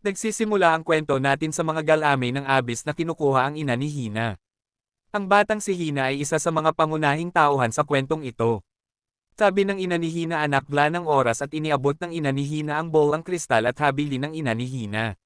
Nagsisimula ang kwento natin sa mga galamay ng Abyss na kinukuha ang ina ni Hina. Ang batang si Hina ay isa sa mga pangunahing tauhan sa kwentong ito. Sabi ng ina ni Hina, anakla ng oras at iniabot ng ina ni Hina ang bolang kristal at habilin ng ina ni Hina.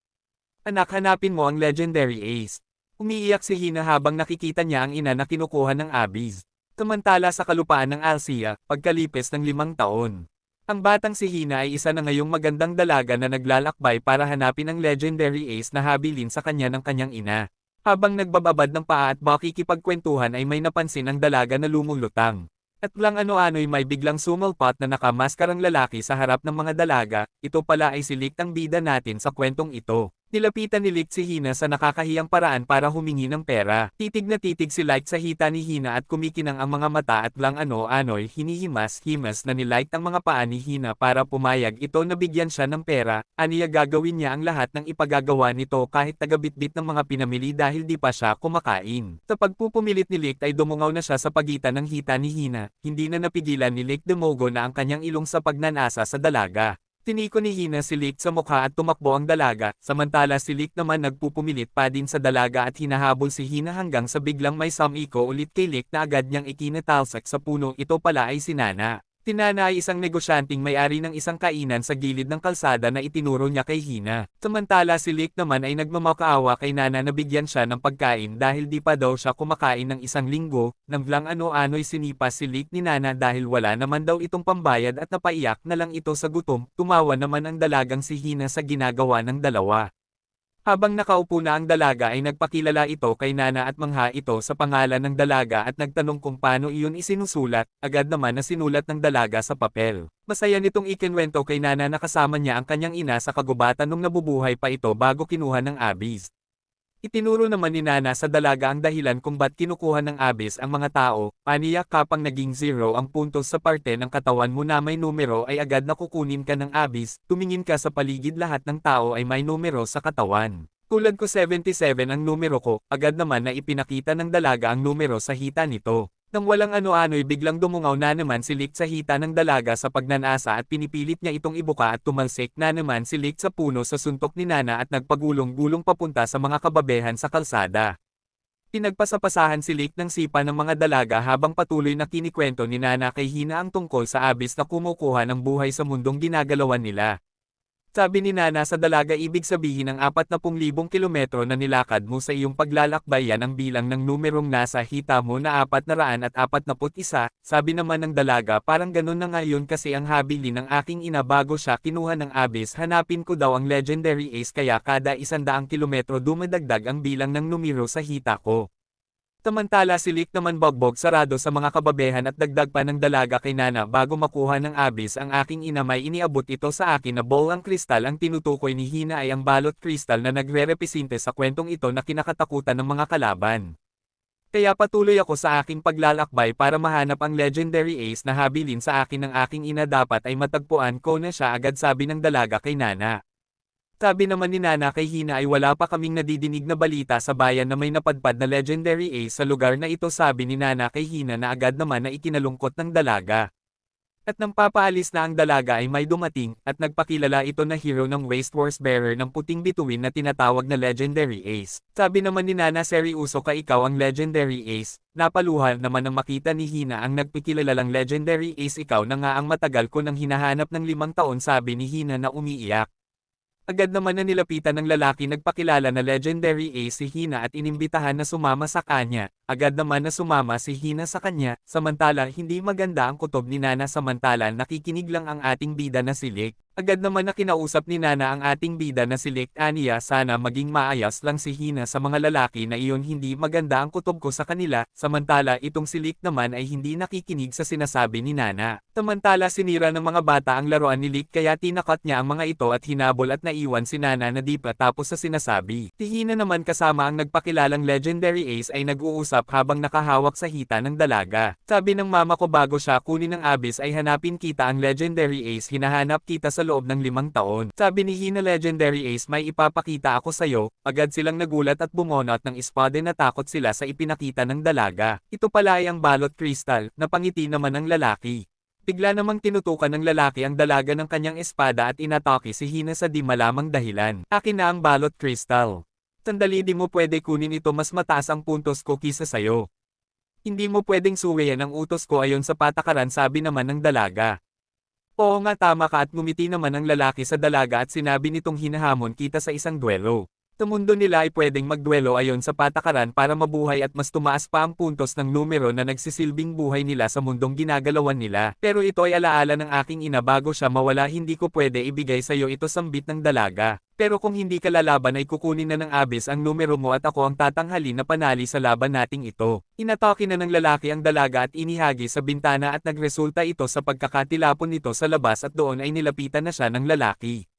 Anak, hanapin mo ang Legendary Ace. Umiiyak si Hina habang nakikita niya ang ina na kinukuha ng Abyss. Samantala sa kalupaan ng Alcia, pagkalipis ng 5 taon. Ang batang si Hina ay isa na ngayong magandang dalaga na naglalakbay para hanapin ang Legendary Ace na habilin sa kanya ng kanyang ina. Habang nagbababad ng paa at makikipagkwentuhan ay may napansin ang dalaga na lumulutang. At lang ano-ano'y may biglang sumalpat na nakamaskarang lalaki sa harap ng mga dalaga, ito pala ay si Licht ang bida natin sa kwentong ito. Nilapitan ni Licht si Hina sa nakakahiyang paraan para humingi ng pera. Titig na titig si Light sa hita ni Hina at kumikinang ang mga mata at lang ano-ano'y hinihimas-himas na ni Light ang mga paa ni Hina para pumayag ito na bigyan siya ng pera. Aniya gagawin niya ang lahat ng ipagagawa nito kahit tagabitbit ng mga pinamili dahil di pa siya kumakain. Sa pagpupumilit ni Licht ay dumungaw na siya sa pagitan ng hita ni Hina. Hindi na napigilan ni Licht dumugo na ang kanyang ilong sa pagnanasa sa dalaga. Tiniko ni Hina si Licht sa mukha at tumakbo ang dalaga, samantala si Licht naman nagpupumilit pa din sa dalaga at hinahabol si Hina hanggang sa biglang may sumiko ulit kay Licht na agad niyang ikinatalsak sa puno. Ito pala ay si Nana. Si Nana ay isang negosyanteng may-ari ng isang kainan sa gilid ng kalsada na itinuro niya kay Hina. Samantala si Licht naman ay nagmamakaawa kay Nana na bigyan siya ng pagkain dahil di pa daw siya kumakain ng 1 linggo. Nang lang ano-ano'y sinipas si Licht ni Nana dahil wala naman daw itong pambayad at napaiyak na lang ito sa gutom. Tumawa naman ang dalagang si Hina sa ginagawa ng dalawa. Habang nakaupo na ang dalaga ay nagpakilala ito kay Nana at mangha ito sa pangalan ng dalaga at nagtanong kung paano iyon isinusulat, agad naman na sinulat ng dalaga sa papel. Masaya nitong ikinwento kay Nana na kasama niya ang kanyang ina sa kagubatan nung nabubuhay pa ito bago kinuha ng Abyss. Itinuro naman ni Nana sa dalaga ang dahilan kung ba't kinukuha ng Abyss ang mga tao, aniya kapang naging 0 ang puntos sa parte ng katawan mo na may numero ay agad na kukunin ka ng Abyss, tumingin ka sa paligid lahat ng tao ay may numero sa katawan. Tulad ko 77 ang numero ko, agad naman na ipinakita ng dalaga ang numero sa hita nito. Nang walang ano-ano'y biglang dumungaw na naman si Licht sa hita ng dalaga sa pagnanasa at pinipilit niya itong ibuka at tumalsik na naman si Licht sa puno sa suntok ni Nana at nagpagulong-gulong papunta sa mga kababehan sa kalsada. Pinagpasapasahan si Licht ng sipa ng mga dalaga habang patuloy na kinikwento ni Nana kay Hina ang tungkol sa Abyss na kumukuha ng buhay sa mundong ginagalawan nila. Sabi ni Nana sa dalaga, ibig sabihin ng 40,000 kilometro na nilakad mo sa iyong paglalakbay yan ang bilang ng numerong nasa hita mo na 441. Sabi naman ng dalaga, parang ganun na ngayon kasi ang habili ng aking ina bago siya kinuha ng Abyss. Hanapin ko daw ang Legendary Ace kaya kada 100 kilometro dumadagdag ang bilang ng numero sa hita ko. Samantala si Licht naman bogbog sarado sa mga kababehan at dagdag pa ng dalaga kay Nana, bago makuha ng Abyss ang aking ina may iniabot ito sa akin na bolang kristal. Ang tinutukoy ni Hina ay ang balot kristal na nagre-represente sa kwentong ito na kinakatakutan ng mga kalaban. Kaya patuloy ako sa aking paglalakbay para mahanap ang Legendary Ace na habilin sa akin ng aking ina, dapat ay matagpuan ko na siya agad, sabi ng dalaga kay Nana. Sabi naman ni Nana kay Hina ay wala pa kaming nadidinig na balita sa bayan na may napadpad na Legendary Ace sa lugar na ito. Sabi ni Nana kay Hina na agad naman na ikinalungkot ng dalaga. At nang papaalis na ang dalaga ay may dumating, at nagpakilala ito na hero ng Waste Wars bearer ng puting bituin na tinatawag na Legendary Ace. Sabi naman ni Nana, seryoso ka, ikaw ang Legendary Ace? Napaluha naman nang makita ni Hina ang nagpikilalang Legendary Ace. Ikaw na nga ang matagal ko nang hinahanap ng 5 taon, sabi ni Hina na umiiyak. Agad naman na nilapitan ng lalaki nagpakilala na Legendary Ace si Hina at inimbitahan na sumama sa kanya. Agad naman na sumama si Hina sa kanya, samantala hindi maganda ang kutob ni Nana samantala nakikinig lang ang ating bida na si Licht. Agad naman na kinausap ni Nana ang ating bida na si Licht, aniya sana maging maayos lang si Hina sa mga lalaki na iyon, hindi maganda ang kutob ko sa kanila. Samantala itong si Licht naman ay hindi nakikinig sa sinasabi ni Nana. Samantala sinira ng mga bata ang laruan ni Licht kaya tinakot niya ang mga ito at hinabol at naiwan si Nana na di pa tapos sa sinasabi. Si Hina naman kasama ang nagpakilalang Legendary Ace ay nag-uusap habang nakahawak sa hita ng dalaga. Sabi ng mama ko, bago siya kunin ng Abyss ay hanapin kita ang Legendary Ace, hinahanap kita sa loob ng 5 taon. Sabi ni Hina, Legendary Ace, may ipapakita ako sa'yo. Agad silang nagulat at bumonot ng espada, natakot sila sa ipinakita ng dalaga. Ito pala ay ang balot kristal, napangiti naman ng lalaki. Bigla namang tinutukan ng lalaki ang dalaga ng kanyang espada at inatake si Hina sa di malamang dahilan. Akin na ang balot crystal. Sandali, di mo pwede kunin ito, mas mataas ang puntos ko kisa sayo. Hindi mo pwedeng suwayan ang utos ko ayon sa patakaran, sabi naman ng dalaga. Oo nga, tama ka, at ngumiti naman ang lalaki sa dalaga at sinabi nitong hinahamon kita sa isang duelo. Sa mundo nila ay pwedeng magduelo ayon sa patakaran para mabuhay at mas tumaas pa ang puntos ng numero na nagsisilbing buhay nila sa mundong ginagalawan nila. Pero ito ay alaala ng aking ina bago siya mawala, hindi ko pwede ibigay sa iyo ito, sambit ng dalaga. Pero kung hindi ka lalaban ay kukunin na ng Abyss ang numero mo at ako ang tatanghalin na panali sa laban nating ito. Inatake na ng lalaki ang dalaga at inihagi sa bintana at nagresulta ito sa pagkakatilapon nito sa labas at doon ay nilapitan na siya ng lalaki.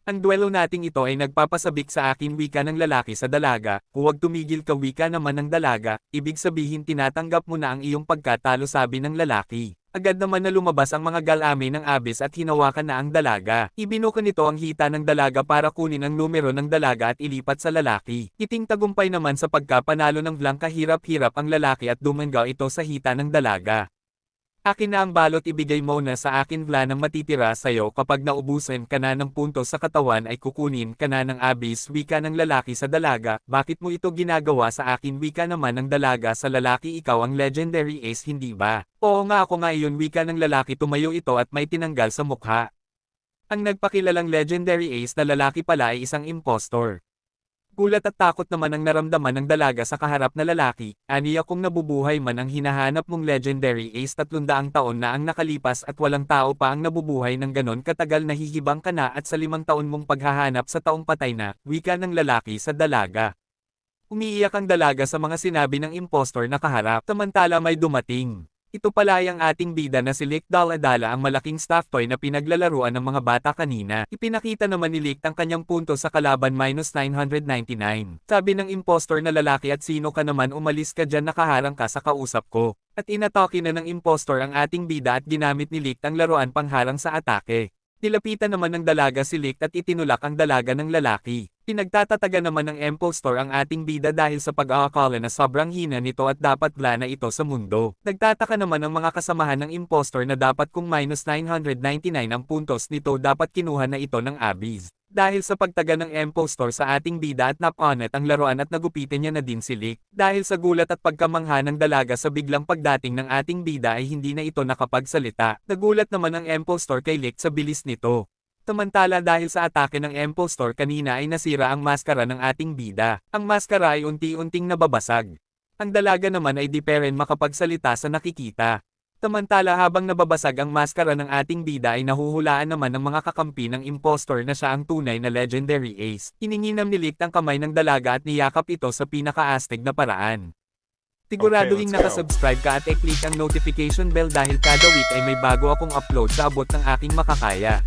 Ang duelo nating ito ay nagpapasabik sa akin, wika ng lalaki sa dalaga. Huwag tumigil ka, wika naman ng dalaga, ibig sabihin tinatanggap mo na ang iyong pagkatalo, sabi ng lalaki. Agad naman na lumabas ang mga galame ng Abyss at hinawakan na ang dalaga. Ibinuka nito ang hita ng dalaga para kunin ang numero ng dalaga at ilipat sa lalaki. Iting tagumpay naman sa pagkapanalo ng Blanca, hirap-hirap ang lalaki at dumanggaw ito sa hita ng dalaga. Akin na ang balot, ibigay mo na sa akin Vla ng matitira sa'yo, kapag naubusan ka na ng puntos sa katawan ay kukunin ka na ng Abyss, wika ng lalaki sa dalaga. Bakit mo ito ginagawa sa akin, wika naman ng dalaga sa lalaki, ikaw ang legendary ace hindi ba? Oo nga, ako nga iyon, wika ng lalaki. Tumayo ito at may tinanggal sa mukha. Ang nagpakilalang legendary ace na lalaki pala ay isang impostor. Gulat at takot naman ang naramdaman ng dalaga sa kaharap na lalaki. Aniya, kung nabubuhay man ang hinahanap mong legendary ace, 300 taon na ang nakalipas at walang tao pa ang nabubuhay ng ganon katagal, nahihibang ka na at sa 5 taon mong paghahanap sa taong patay na, wika ng lalaki sa dalaga. Umiiyak ang dalaga sa mga sinabi ng impostor na kaharap, samantala may dumating. Ito pala ay ang ating bida na si Lick Daladala, ang malaking stuffed toy na pinaglalaruan ng mga bata kanina. Ipinakita naman ni Lick ang kanyang punto sa kalaban, -999. Sabi ng impostor na lalaki, at sino ka naman, umalis ka dyan, nakaharang ka sa kausap ko. At inatake na ng impostor ang ating bida at ginamit ni Lick ang laruan pangharang sa atake. Nilapitan naman ng dalaga si Lick at itinulak ang dalaga ng lalaki. Pinagtatataga naman ng impostor ang ating bida dahil sa pag-aakala na sobrang hina nito at dapat Vla na ito sa mundo. Nagtataka naman ang mga kasamahan ng impostor na dapat kung -999 ang puntos nito, dapat kinuha na ito ng Abyss. Dahil sa pagtaga ng impostor sa ating bida at naponet ang laruan at nagupitin niya na din si Lick. Dahil sa gulat at pagkamangha ng dalaga sa biglang pagdating ng ating bida ay hindi na ito nakapagsalita. Nagulat naman ang impostor kay Lick sa bilis nito. Samantala, dahil sa atake ng impostor kanina ay nasira ang maskara ng ating bida. Ang maskara ay unti-unting nababasag. Ang dalaga naman ay di pa rin makapagsalita sa nakikita. Samantala, habang nababasag ang maskara ng ating bida ay nahuhulaan naman ng mga kakampi ng impostor na siya ang tunay na legendary ace. Hininginam ni Lick ang kamay ng dalaga at niyakap ito sa pinaka-astig na paraan. Siguraduhin nakasubscribe ka at i-click ang notification bell dahil kada week ay may bago akong upload sa abot ng aking makakaya.